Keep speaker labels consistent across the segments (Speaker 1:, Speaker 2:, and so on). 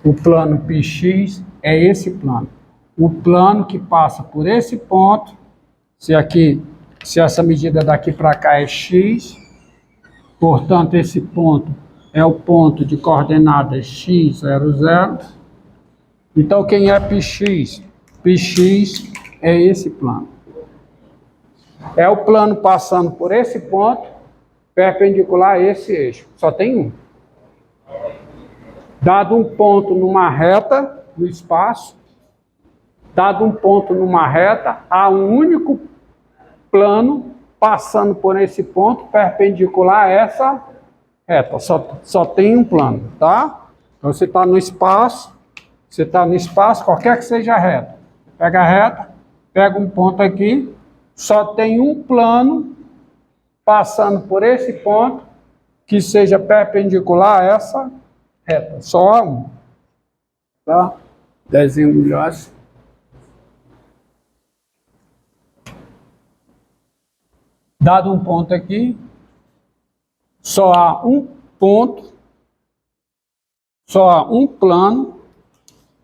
Speaker 1: O plano px é esse plano. O plano que passa por esse ponto, se essa medida daqui para cá é x, portanto, esse ponto é o ponto de coordenadas x, 0, 0. Então, quem é px? Px é esse plano. É o plano passando por esse ponto, perpendicular a esse eixo. Só tem um. Dado um ponto numa reta, no espaço, dado um ponto numa reta, há um único plano passando por esse ponto, perpendicular a essa reta. Só tem um plano, tá? Então, você está no espaço, qualquer que seja a reta. Pega a reta, pega um ponto aqui, só tem um plano passando por esse ponto que seja perpendicular a essa reta. Só um. Tá? Desenho melhor assim. Dado um ponto aqui, só há um ponto, só há um plano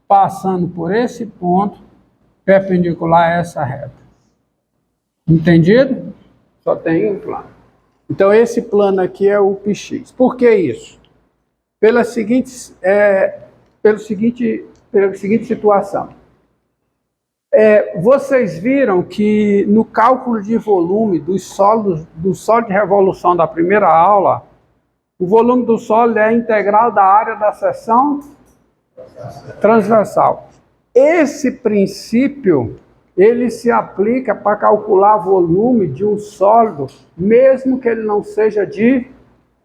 Speaker 1: passando por esse ponto perpendicular a essa reta. Entendido? Só tem um plano. Então, esse plano aqui é o px. Por que isso? Pela seguinte situação. Vocês viram que no cálculo de volume do sólido de revolução da primeira aula, o volume do sólido é integral da área da seção transversal. Esse princípio, ele se aplica para calcular volume de um sólido, mesmo que ele não seja de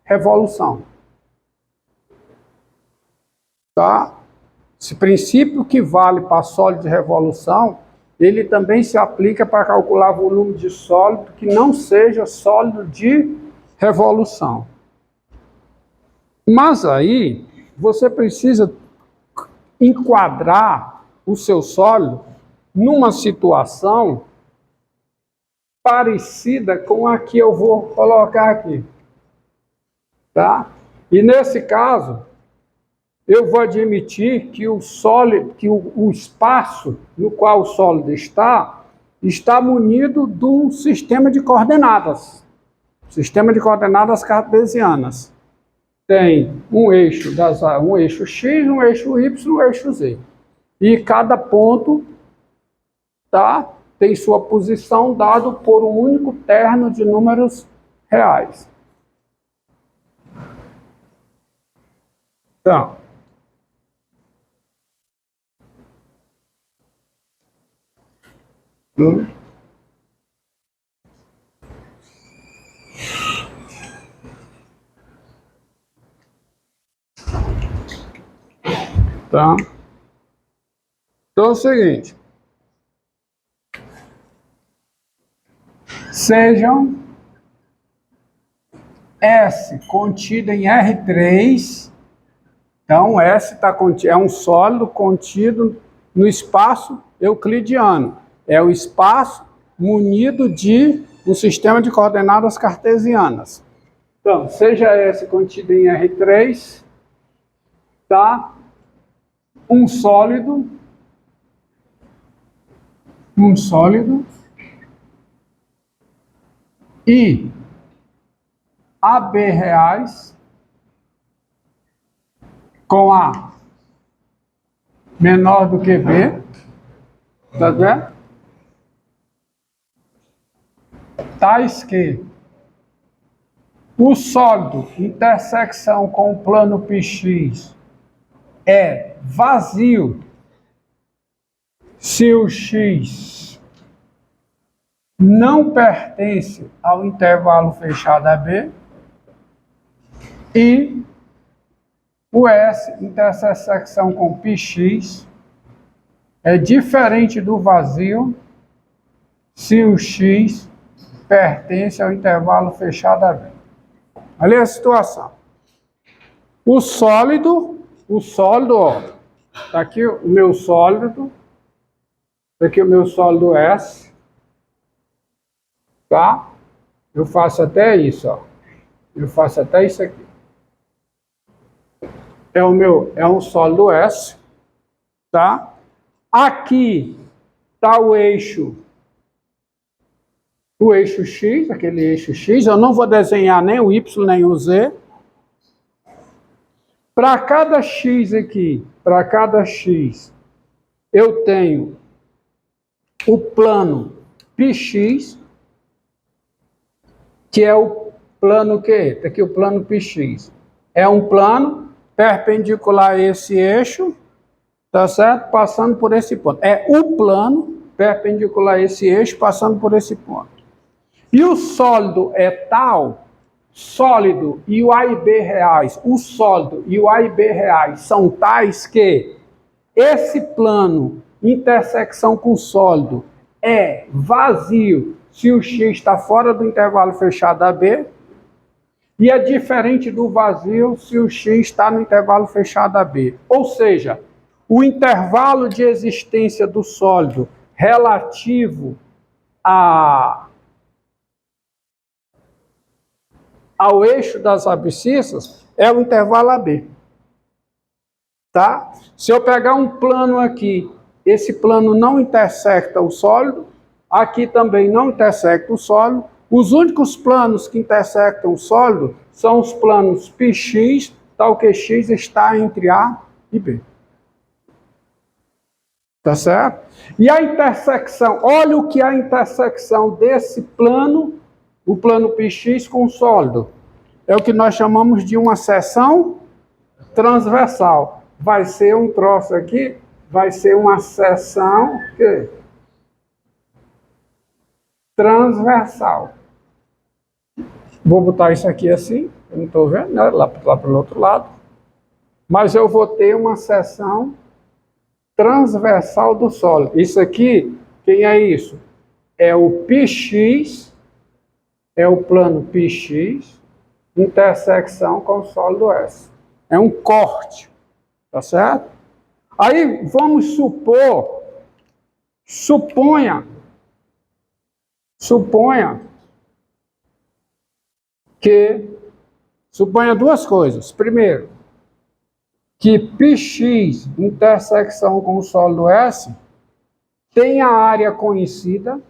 Speaker 1: revolução. Tá? Esse princípio que vale para sólido de revolução, ele também se aplica para calcular volume de sólido que não seja sólido de revolução. Mas aí, você precisa enquadrar o seu sólido numa situação parecida com a que eu vou colocar aqui. Tá? E nesse caso, eu vou admitir que o espaço no qual o sólido está munido de um sistema de coordenadas. Sistema de coordenadas cartesianas. Tem um eixo X, um eixo Y, um eixo Z. E cada ponto tem sua posição dado por um único terno de números reais. Então, tá? Então é o seguinte. Sejam S contido em R3. Então, S é um sólido contido no espaço euclidiano. É o espaço munido de um sistema de coordenadas cartesianas. Então, seja S contido em R3, tá? Um sólido e AB reais com A menor do que B, tá vendo? Tais que o sólido intersecção com o plano px é vazio se o x não pertence ao intervalo fechado AB e o S intersecção com px é diferente do vazio se o x pertence ao intervalo fechado AB. Olha a situação. O sólido, ó, tá aqui o meu sólido, tá aqui o meu sólido S, tá? Eu faço até isso, ó. Eu faço até isso aqui. é um sólido S, tá? Aqui está o eixo X, aquele eixo X, eu não vou desenhar nem o Y nem o Z. Para cada X aqui, para cada X, eu tenho o plano πx, que é o plano que? Aqui o plano πx. É um plano perpendicular a esse eixo, tá certo? Passando por esse ponto. É o plano perpendicular a esse eixo, passando por esse ponto. E o sólido é tal, sólido e o A e B reais, o sólido e o A e B reais são tais que esse plano, intersecção com o sólido, é vazio se o X está fora do intervalo fechado AB, e é diferente do vazio se o X está no intervalo fechado AB. Ou seja, o intervalo de existência do sólido relativo ao eixo das abscissas é o intervalo AB. Tá? Se eu pegar um plano aqui, esse plano não intersecta o sólido, aqui também não intersecta o sólido. Os únicos planos que intersectam o sólido são os planos πx, tal que x está entre A e B. Tá certo? E a intersecção, olha o que é a intersecção desse plano, o plano πx com o sólido. É o que nós chamamos de uma seção transversal. Vai ser um troço aqui, vai ser uma seção transversal. Vou botar isso aqui assim, eu não estou vendo, né? Lá para o outro lado. Mas eu vou ter uma seção transversal do sólido. Isso aqui, quem é isso? É o πx, é o plano πx, intersecção com o sólido S. É um corte, tá certo? Aí vamos suponha duas coisas. Primeiro, que πx, intersecção com o sólido S, tenha área conhecida,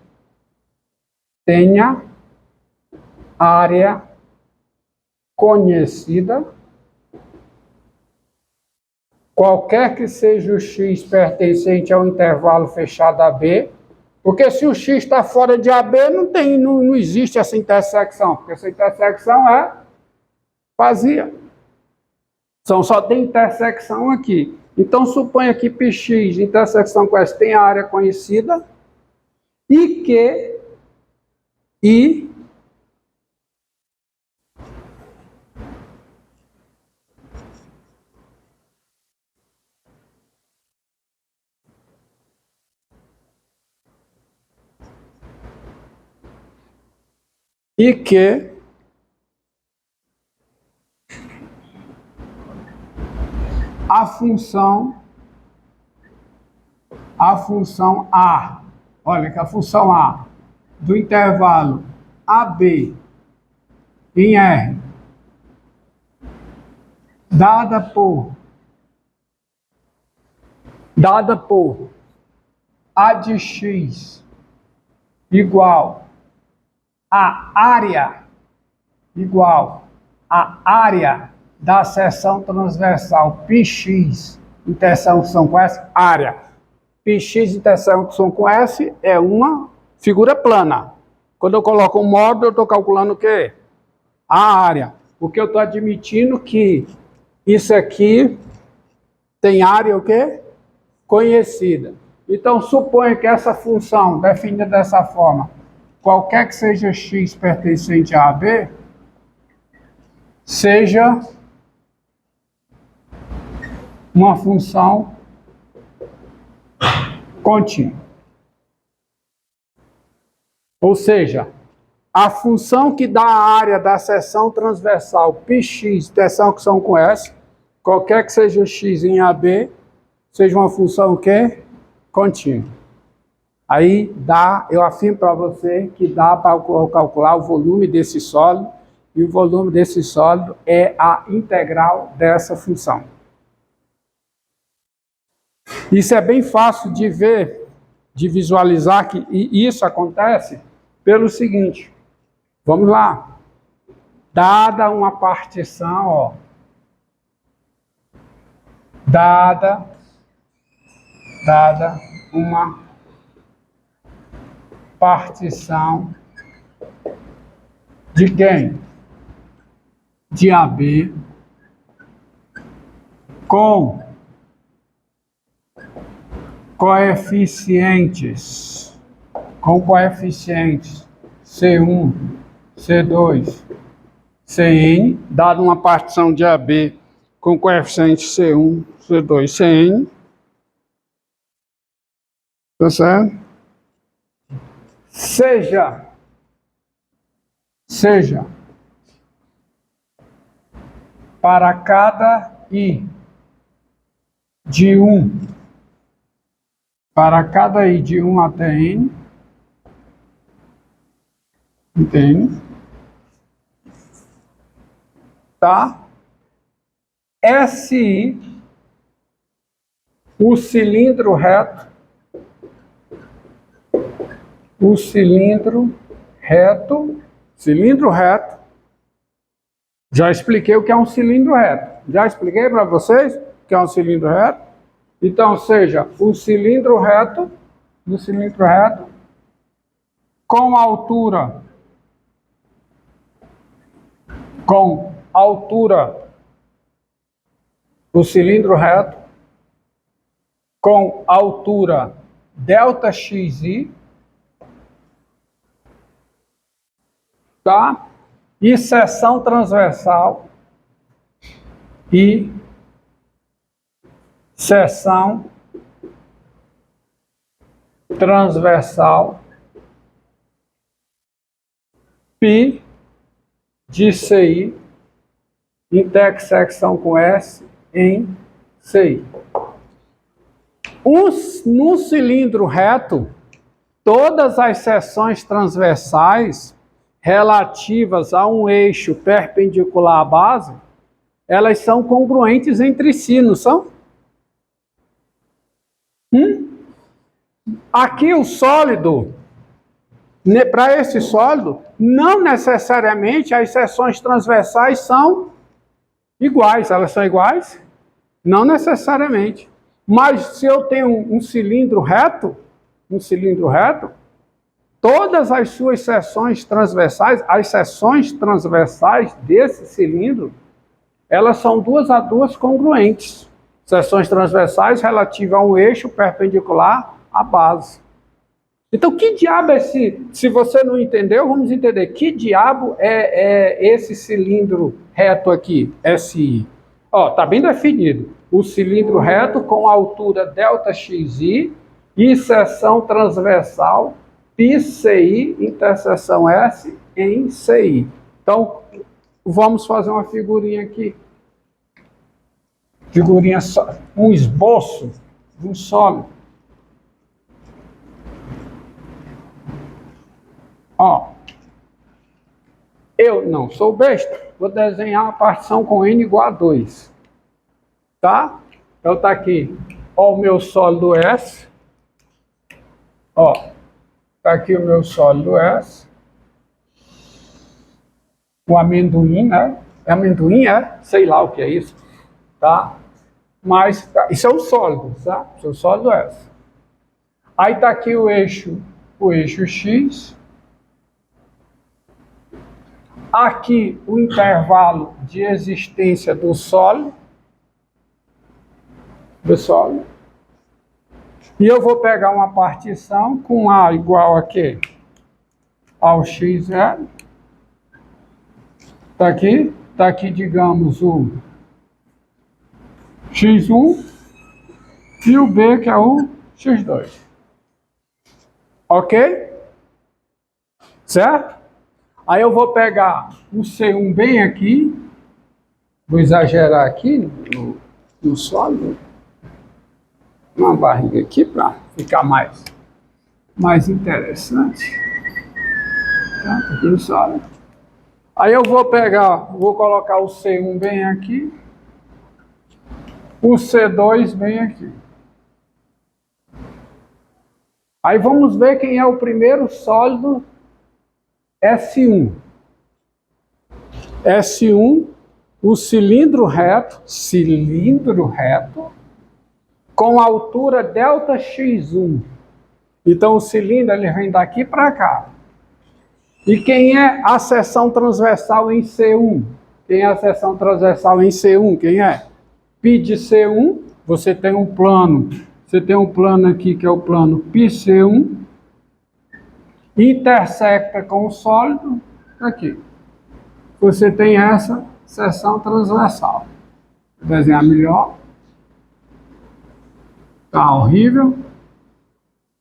Speaker 1: qualquer que seja o x pertencente ao intervalo fechado AB, porque se o x está fora de AB, não existe essa intersecção, porque essa intersecção é vazia. Então, só tem intersecção aqui. Então, suponha que πx, intersecção com S, tem a área conhecida e que a função A, olha que a função A do intervalo AB em R, dada por A de x igual a área da seção transversal πx, interseção com S, área. πx, interseção com S, é uma figura plana. Quando eu coloco um módulo, eu estou calculando o quê? A área. Porque eu estou admitindo que isso aqui tem área o quê? Conhecida. Então, suponha que essa função, definida dessa forma, qualquer que seja x pertencente a AB, seja uma função contínua. Ou seja, a função que dá a área da seção transversal πx, interseção com S, qualquer que seja o x em AB, seja uma função o quê? Contínua. Aí dá, eu afirmo para você que dá para calcular o volume desse sólido, e o volume desse sólido é a integral dessa função. Isso é bem fácil de ver, de visualizar que isso acontece pelo seguinte. Vamos lá. Dada uma partição, ó. Dada uma partição de quem? De AB com coeficientes C1, C2, Cn, dado uma partição de AB com coeficiente C1, C2, Cn, tá certo? Seja para cada I de 1, para cada I de 1 até N, entende? Tá? SI, o cilindro reto, já expliquei o que é um cilindro reto. Já expliquei para vocês o que é um cilindro reto? Então, seja o cilindro reto, com altura, o cilindro reto, com altura ΔXi, tá? E seção transversal π de CI, intersecção com S em CI. No cilindro reto, todas as seções transversais relativas a um eixo perpendicular à base, elas são congruentes entre si, não são? Aqui o sólido, para esse sólido, não necessariamente as seções transversais são iguais. Elas são iguais? Não necessariamente. Mas se eu tenho um cilindro reto, todas as suas seções transversais, as seções transversais desse cilindro, elas são duas a duas congruentes. Seções transversais relativas a um eixo perpendicular à base. Então, que diabo é esse? Se você não entendeu, vamos entender. Que diabo é esse cilindro reto aqui, SI? Ó, tá bem definido. O cilindro reto com altura ΔXi e seção transversal πCi, interseção S em CI. Então, vamos fazer uma figurinha aqui. Figurinha, um esboço de um sólido. Ó, eu não sou besta, vou desenhar uma partição com N igual a 2. Tá? Então tá aqui, ó, o meu sólido S. Ó, tá aqui o meu sólido S. O amendoim, né? É amendoim, é? Sei lá o que é isso. Tá? Mas isso é um sólido, tá? Isso é o sólido S. Aí tá aqui o eixo X. Aqui o intervalo de existência do sólido. E eu vou pegar uma partição com A igual a quê? Ao x0. Tá aqui, digamos, o x1 e o B, que é o x2. Ok? Certo? Aí eu vou pegar o C1 bem aqui, vou exagerar aqui no sólido, uma barriga aqui para ficar mais interessante. Tá? Aqui no sólido. Aí eu vou colocar o C1 bem aqui, o C2 bem aqui. Aí vamos ver quem é o primeiro sólido S1. S1, o cilindro reto, com altura ΔX1. Então o cilindro ele vem daqui para cá. E quem é a seção transversal em C1? Quem é a seção transversal em C1? Quem é? Π de C1, você tem um plano. Você tem um plano aqui que é o plano πC1. Intersecta com o sólido aqui. Você tem essa seção transversal. Vou desenhar melhor. Tá horrível,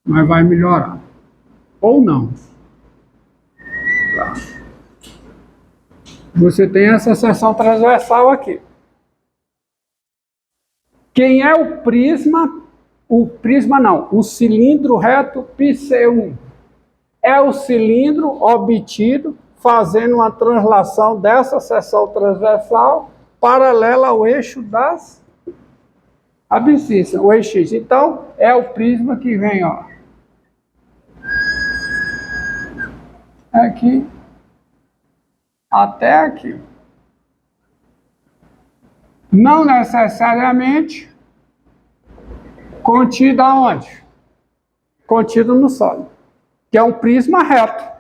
Speaker 1: mas vai melhorar. Ou não. Tá. Você tem essa seção transversal aqui. Quem é o prisma? O prisma não, o cilindro reto πC1. É o cilindro obtido fazendo uma translação dessa seção transversal paralela ao eixo das abscissas, o eixo X. Então, é o prisma que vem, ó, aqui até aqui. Não necessariamente contido aonde? Contido no sólido, que é um prisma reto.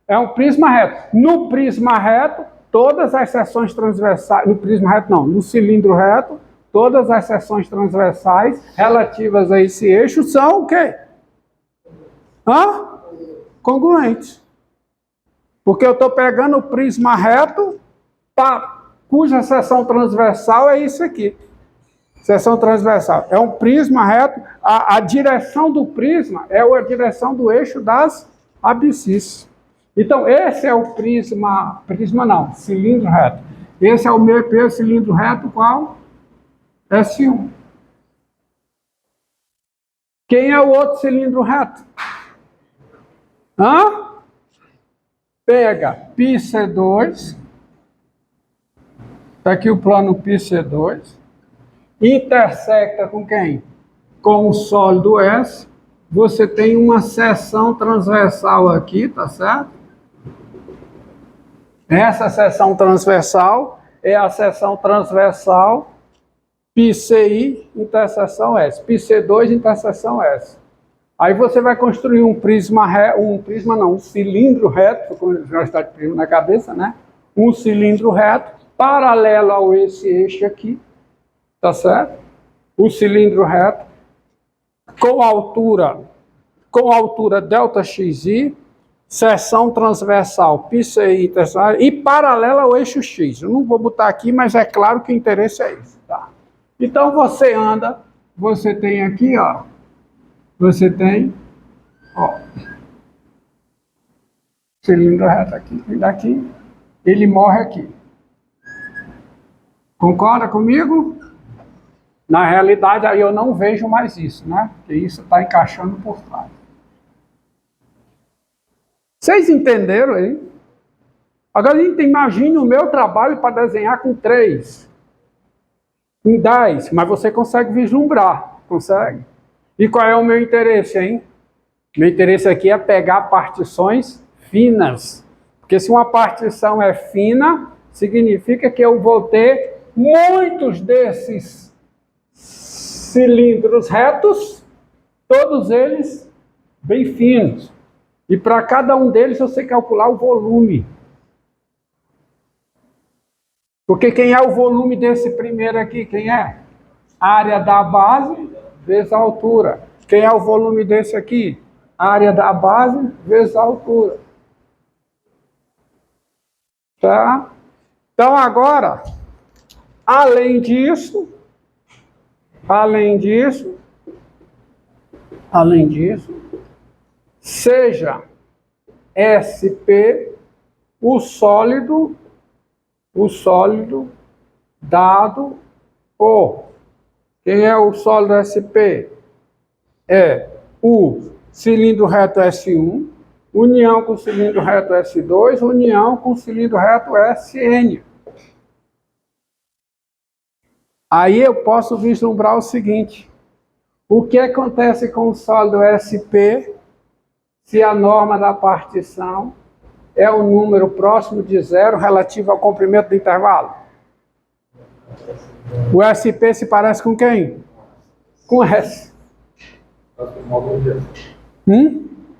Speaker 1: É um prisma reto. No prisma reto, todas as seções transversais, no prisma reto não, no cilindro reto, todas as seções transversais relativas a esse eixo são o quê? Congruentes. Porque eu estou pegando o prisma reto, cuja seção transversal é isso aqui. Seção transversal. É um prisma reto. A direção do prisma é a direção do eixo das abscissas. Então, esse é o prisma não, cilindro reto. Esse é o meu cilindro reto, qual? S1. Quem é o outro cilindro reto? Pega πC2, está aqui o plano πC2, intersecta com quem? Com o sólido S, você tem uma seção transversal aqui, tá certo? Essa seção transversal é a seção transversal πCI interseção S, πC2 interseção S. Aí você vai construir um cilindro reto, com já está de prisma na cabeça, né? Um cilindro reto paralelo a esse eixo aqui, tá certo? O cilindro reto com altura ΔXI, seção transversal πCI interseção e paralela ao eixo X. Eu não vou botar aqui, mas é claro que o interesse é esse, tá? Então você anda, você tem aqui, ó, você tem, ó, cilindro reto aqui, e daqui ele morre aqui. Concorda comigo? Na realidade, aí eu não vejo mais isso, né? Porque isso está encaixando por trás. Vocês entenderam aí? Agora imagine o meu trabalho para desenhar com 3, com 10, mas você consegue vislumbrar, consegue? E qual é o meu interesse, hein? Meu interesse aqui é pegar partições finas. Porque se uma partição é fina, significa que eu vou ter muitos desses cilindros retos, todos eles bem finos. E para cada um deles você calcular o volume. Porque quem é o volume desse primeiro aqui? Quem é? Área da base vezes a altura. Quem é o volume desse aqui? Área da base vezes a altura. Tá? Então agora, além disso, seja SP o sólido dado por, quem é o sólido SP? É o cilindro reto S1, união com o cilindro reto S2, união com o cilindro reto SN. Aí eu posso vislumbrar o seguinte: o que acontece com o sólido SP se a norma da partição é um número próximo de zero relativo ao comprimento do intervalo? O SP se parece com quem? Com S.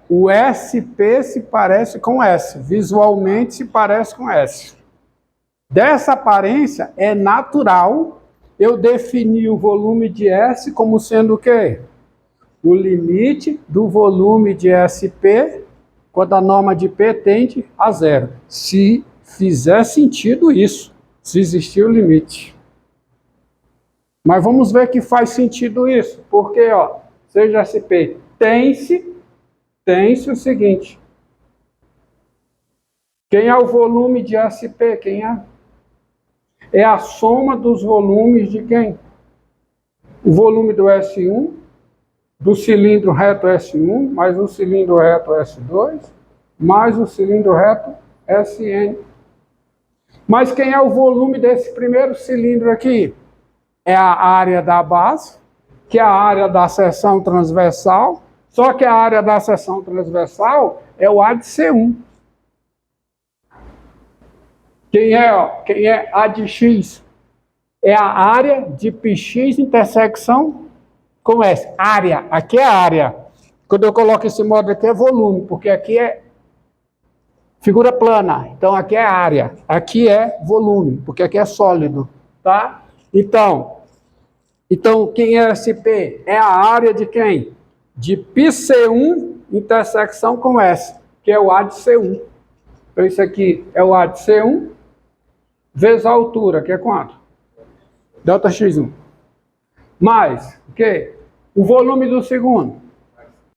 Speaker 1: O SP se parece com S. Visualmente se parece com S. Dessa aparência, é natural eu definir o volume de S como sendo o quê? O limite do volume de SP quando a norma de P tende a zero. Se fizer sentido isso, se existir o limite. Mas vamos ver que faz sentido isso. Porque, ó, seja SP tem-se o seguinte. Quem é o volume de SP? Quem é? É a soma dos volumes de quem? O volume do S1, do cilindro reto S1, mais o cilindro reto S2, mais o cilindro reto Sn. Mas quem é o volume desse primeiro cilindro aqui? É a área da base, que é a área da seção transversal, só que a área da seção transversal é o A de C1. Quem é A de X? É a área de Px intersecção com S. Área, aqui é área. Quando eu coloco esse módulo aqui é volume, porque aqui é figura plana. Então aqui é área, aqui é volume, porque aqui é sólido, tá? Então quem é SP? É a área de quem? De πC1 intersecção com S, que é o A de C1. Então isso aqui é o A de C1 vezes a altura, que é quanto? Delta X1. Mais, o quê? O volume do segundo.